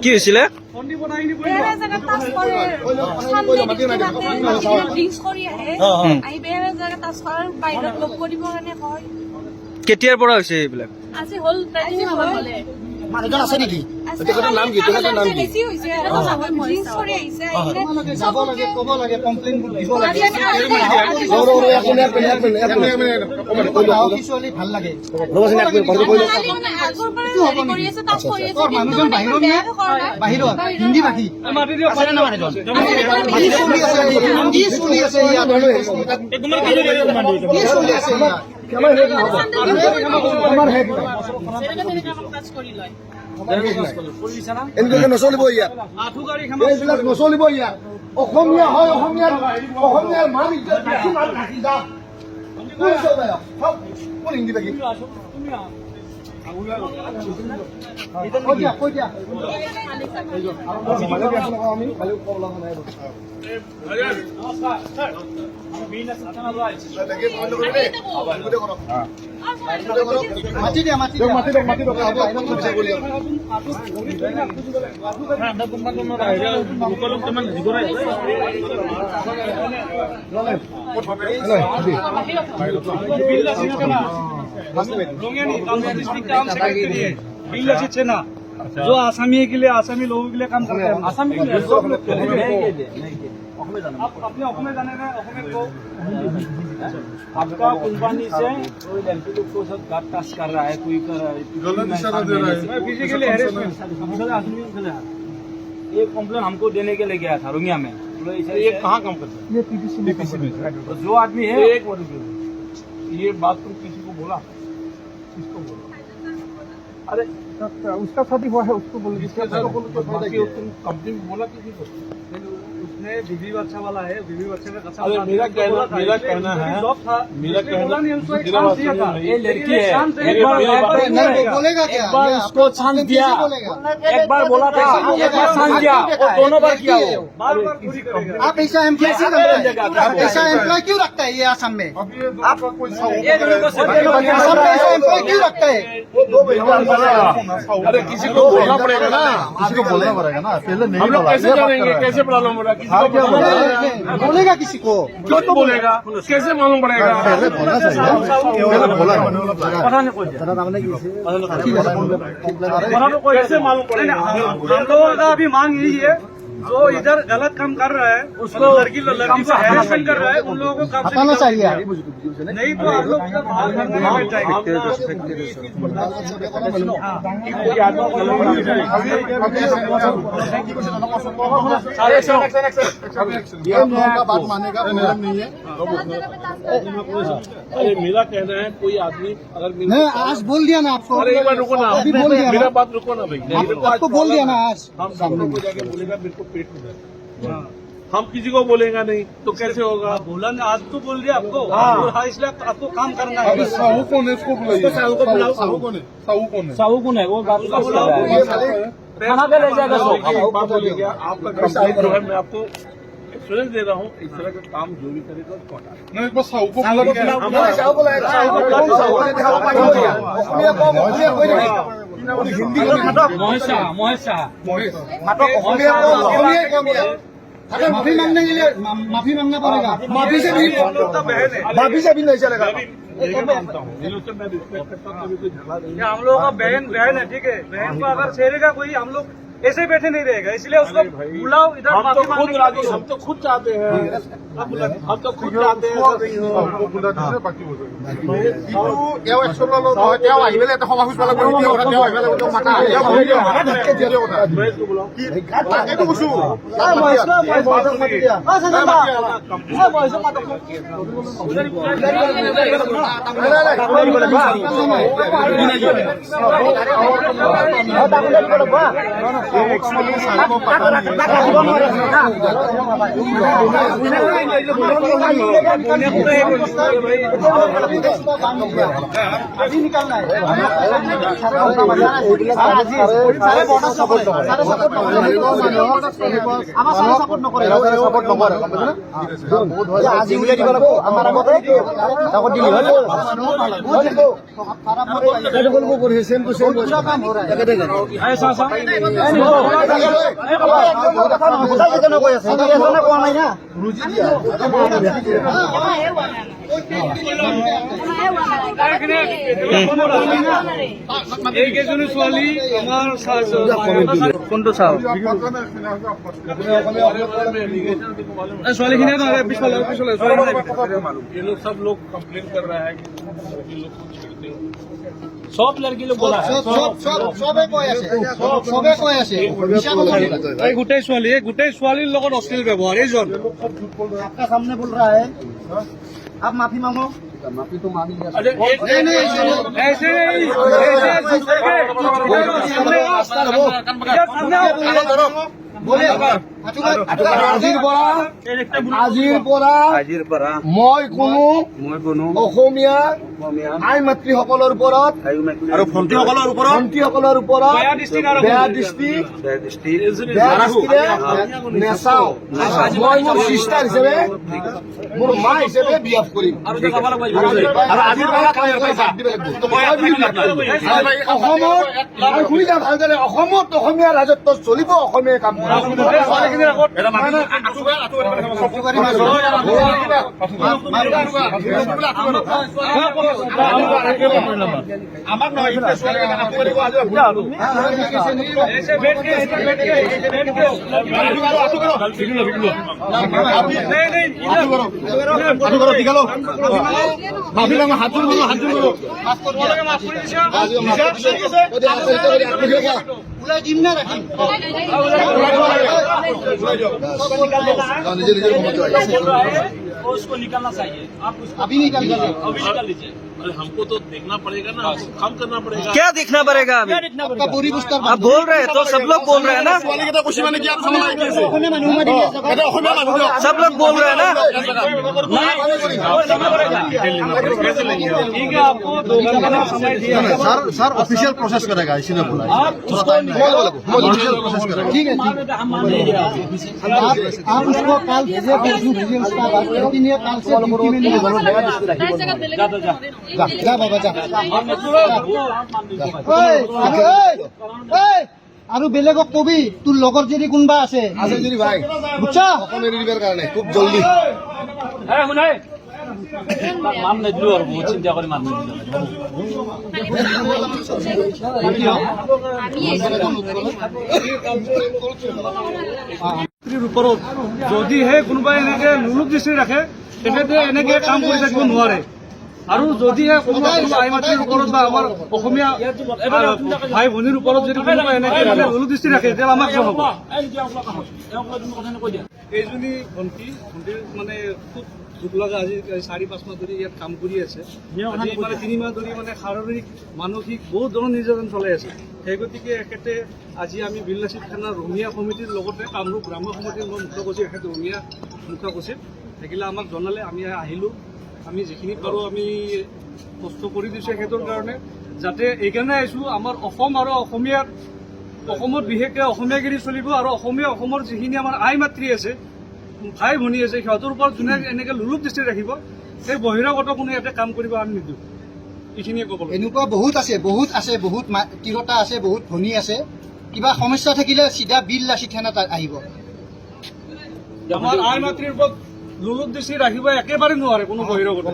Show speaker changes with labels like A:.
A: কি হৈছিলে? কেতিয়াৰ পৰা হৈছে এইবিলাক?
B: মানুহজন আছে নেকি? নাম কি? যাব লাগে, ক'ব লাগে, কমপ্লেইন দিব লাগে। ভাল লাগে। মানুহজন বাহিৰত হিন্দী ভাষী কি চলি আছে ইয়াত? এনেকুৱাকে নচলিব ইয়াত, এইবিলাক নচলিব ইয়াত। অসমীয়া হয়, অসমীয়াৰ মান ইজ্জত বেছি মান ৰাখি যাম। কোন হিন্দী বাকী কৈ দিয়া মাতি দিয়া মাতি
C: जो आसामी के लिए, आसामी लोगों के लिए काम करते हैं। आसामी के लिए अपने जाने को आपका कुर्बानी से कोई लड़की लोग को सब गाट टास कर रहा है, कोई कर रहा है, गलत इशारा दे रहा है, फिजिकली हैरेसमेंट। ये कंप्लेन हमको देने के लिए गया था रोंगिया में। ये कहाँ काम करता है? ये पीटीसी में। जो आदमी है, एक ये बात तुम किसी को बोला? किसको बोला? अरे उसका शादी हुआ है, उसको बोलो। कंपनी में बोला किसी को? उसने बीबी बच्चा वाला है, बीबी बच्चे का अच्छा। मेरा कहना है, ये लड़की है,
B: बोलेगा क्या?
C: एक बार उसको चांस दिया, एक बार बोला था, एक बार चांस दिया, और दोनों बार किया वो।
B: आप ऐसा एम्प्लॉय क्यों रखता है ये आसाम में? आसाम में ऐसा एम्प्लॉय क्यों रखता है?
D: अरे किसी को बोलना पड़ेगा ना, किसी को बोलना पड़ेगा ना। पहले नहीं हम लोग कैसे जानेंगे, कैसे प्रॉब्लम हो रहा है? किसी को
B: बोलेगा किसी को?
D: क्यों तो बोलेगा? कैसे मालूम पड़ेगा?
B: पहले बोलना चाहिए,
D: कैसे मालूम पड़ेगा?
C: हम लोगों का अभी मांग यही है, जो इधर गलत काम कर रहा है, उसको लड़की से हैरेसमेंट कर रहा है, उन लोगों को काम
B: हटाना चाहिए।
C: नहीं तो आप लोग इधर बाहर करने बैठ जाएंगे।
D: बात मानेगा नहीं है। अरे मेरा कहना है, कोई आदमी अगर
B: नहीं आज बोल दिया ना आपको,
D: अरे एक बार रुको ना,
B: अभी बोल दिया
D: मेरा
B: ना,
D: बात रुको ना भाई।
B: आपको बोल दिया ना आज।
D: हम सामने को जाके बोलेगा मेरे को पेट में दर्द। हम किसी को बोलेगा नहीं तो कैसे होगा?
C: बोला ना, आज तो बोल दिया आपको। हाँ, इसलिए आपको काम करना है।
D: साहू कौन है? इसको बुलाइए। साहू को बुलाओ। साहू कौन है? साहू कौन है?
C: साहू कौन है? वो बात खाना पे ले जाएगा।
D: बात बोलिएगा, आपका काम जो है मैं आपको एक्सपीरियंस दे रहा हूँ। इस तरह का काम जो भी करेगा उसको हटा नहीं, बस साहू को
B: हिंदी माफी मांगने के लिए माफी मांगना पड़ेगा। माफी से भी नहीं चलेगा।
C: हम लोगों का बहन है, ठीक है। बहन को अगर छेड़ेगा कोई, हम लोग ऐसे बैठे नहीं रहेगा, इसलिए उसको बुलाओ इधर। हम तो खुद राजी, हम तो खुद चाहते हैं, हम तो खुद चाहते हैं।
B: তেওঁ একশন ললো নহয়, তেওঁ আহি পেলাই এটা সমাবেশ পালে তেওঁ কথা তেওঁ আহি পেলাই মাথা তাকেতো কৈছো। আজি উলিয়াই দিব লাগিব আমাৰ আগতে তাকত দিলি হয়
C: এইকেইজনী ছোৱালী আমাৰ কোনটো চাও ছোৱালীখিনি পিছফালে
D: ये लोग सब लोग कंप्लेन कर रहा है कि ये लोग को छेड़ते हो।
C: সব লড়কি লোক বলা এই গোটেই ছোৱালীৰ লগত অশ্লীল ব্যৱহাৰ এইজন
B: आपका सामने बोल रहा है आप माफी मांगो।
C: ऐसे
B: আজিৰ পৰা মই কোনো অসমীয়া আই মাতৃসকলৰ ওপৰত আৰু ভণ্টিসকলৰ ওপৰত বেয়া দৃষ্টি নেচাওঁ। মই মোৰ চিষ্টাৰ হিচাপে মোৰ মা হিচাপে বিয়াপ কৰিম আৰু আজিৰ পৰা অসমত শুনি যাম ভালদৰে, অসমত অসমীয়া ৰাজত্ব চলিব, অসমীয়াই কাম কৰিব। আমার নয়
C: उसको निकालना चाहिए, आप उसको
B: अभी निकाल लीजिए।
C: अभी निकाल लीजिए।
D: अरे हमको तो देखना पड़ेगा ना, हमको काम करना पड़ेगा।
A: क्या देखना पड़ेगा अभी?
B: आपका पूरी पुस्तक
A: आप बोल रहे हैं तो सब लोग बोल रहे हैं ना, सब लोग बोल रहे हैं ना।
C: ठीक है, आपको 2 घंटे का समय दिया।
B: सर ऑफिशियल प्रोसेस करेगा, इसीलिए बोला ठीक है। आप उसको कल भेजे लेकिन ये कल से ड्यूटी में नहीं जा बाबा जा আৰু বেলেগক কবি তোৰ লগৰ যদি কোনোবা আছে যদি ভাই বুঝছা অকমেৰি দিবৰ কাৰণে খুব জলদি
C: মান নিদিলো আৰু বহুত চিন্তা কৰি মান নিদিলো। ওপৰত যদিহে কোনোবাই এনেকে নুলুক দৃষ্টি ৰাখে তেখেতে এনেকে কাম কৰি থাকিব নোৱাৰে। আৰু যদিহে কোনোবা আই মাতৃৰ ওপৰত বা আমাৰ অসমীয়া ভাই ভনীৰ ওপৰত যদি কোনোবা এনেকে নুলুক দৃষ্টি ৰাখে তেতিয়া আমাক কিয় হ'ব? এইজনী ভণ্টিৰ মানে খুব দুখ লগা, আজি 4-5 মাহ ধৰি ইয়াত কাম কৰি আছে। আজি মানে 3 মাহ ধৰি মানে শাৰীৰিক মানসিক বহুত ধৰণৰ নিৰ্যাতন চলাই আছে। সেই গতিকে এখেতে আজি আমি বিলনাচিত থানাৰ ৰঙিয়া সমিতিৰ লগতে কামৰূপ গ্ৰাম্য সমিতিৰ মই মুখ্য সচিব, এখেতে ৰঙিয়া মুখ্য সচিব থাকিলে আমাক জনালে, আমি আহিলোঁ। আমি যিখিনি পাৰোঁ আমি কষ্ট কৰি দিছোঁ এখেতৰ কাৰণে, যাতে এইকাৰণে আহিছোঁ আমাৰ অসম আৰু অসমত বিশেষকৈ অসমীয়াগিৰি চলিব আৰু অসমৰ যিখিনি আমাৰ আই মাতৃ আছে, ভাই ভনী আছে, সিহঁতৰ ওপৰত যোনে এনেকৈ লুলুক দৃষ্টি ৰাখিব সেই বহিৰাগত কোনো ইয়াতে কাম কৰিব আমি নিদিওঁ। এইখিনিয়ে ক'ব লাগে।
B: এনেকুৱা বহুত আছে, বহুত তিৰোতা আছে, বহুত ভনী আছে। কিবা সমস্যা থাকিলে চিধা বিলনাচিত থানাত আহিব।
C: আমাৰ আই মাতৃৰ ওপৰত লুলুক দৃষ্টি ৰাখিব একেবাৰে নোৱাৰে কোনো বহিৰাগত।